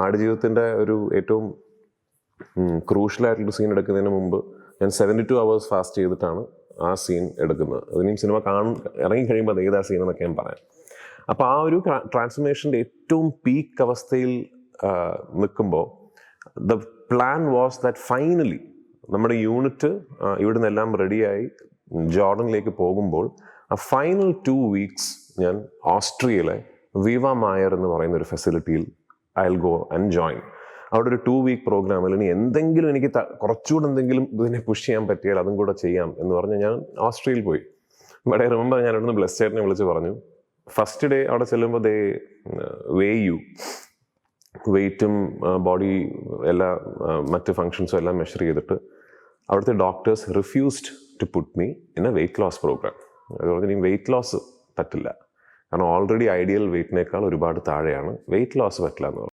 ആടുജീവിതത്തിൻ്റെ ഒരു ഏറ്റവും ക്രൂഷ്യലായിട്ടുള്ള സീൻ എടുക്കുന്നതിന് മുമ്പ് ഞാൻ 72 hours ഫാസ്റ്റ് ചെയ്തിട്ടാണ് ആ സീൻ എടുക്കുന്നത്. അതിനും സിനിമ ഇറങ്ങി കഴിയുമ്പോൾ അത് ഏതാ സീൻ എന്നൊക്കെ ഞാൻ പറയാം. അപ്പോൾ ആ ഒരു ട്രാൻസ്ഫർമേഷൻ്റെ ഏറ്റവും പീക്ക് അവസ്ഥയിൽ നിൽക്കുമ്പോൾ the plan was that finally നമ്മുടെ യൂണിറ്റ് ഇവിടുന്ന് എല്ലാം റെഡിയായി ജോർഡനിലേക്ക് പോകുമ്പോൾ ആ ഫൈനൽ 2 weeks ഞാൻ ഓസ്ട്രിയയിലെ വിവ മായർ എന്ന് പറയുന്ന ഒരു ഫെസിലിറ്റിയിൽ I will go and join. അവിടെ ഒരു 2 week പ്രോഗ്രാമിൽ ഇനി എന്തെങ്കിലും എനിക്ക് കുറച്ചുകൂടെ എന്തെങ്കിലും ഇതിനെ പുഷ് ചെയ്യാൻ പറ്റിയാൽ അതും കൂടെ ചെയ്യാം എന്ന് പറഞ്ഞ് ഞാൻ ഓസ്ട്രിയയിൽ പോയി. ബട്ട് ഐ റിമെമ്പർ ഞാൻ ഇവിടുന്ന് ബ്ലെസ് ചേട്ടനെ വിളിച്ച് പറഞ്ഞു, ഫസ്റ്റ് ഡേ അവിടെ ചെല്ലുമ്പോൾ ദേ വേ യു വെയ്റ്റും ബോഡി എല്ലാ മറ്റ് ഫങ്ഷൻസും എല്ലാം മെഷർ ചെയ്തിട്ട് അവിടുത്തെ doctors refused to put me in a weight loss programme. അതുപോലെ ഇനി വെയ്റ്റ് ലോസ് പറ്റില്ല, കാരണം ഓൾറെഡി ഐഡിയൽ വെയ്റ്റിനേക്കാൾ ഒരുപാട് താഴെയാണ്, വെയ്റ്റ് ലോസ് പറ്റില്ല എന്ന് പറഞ്ഞു.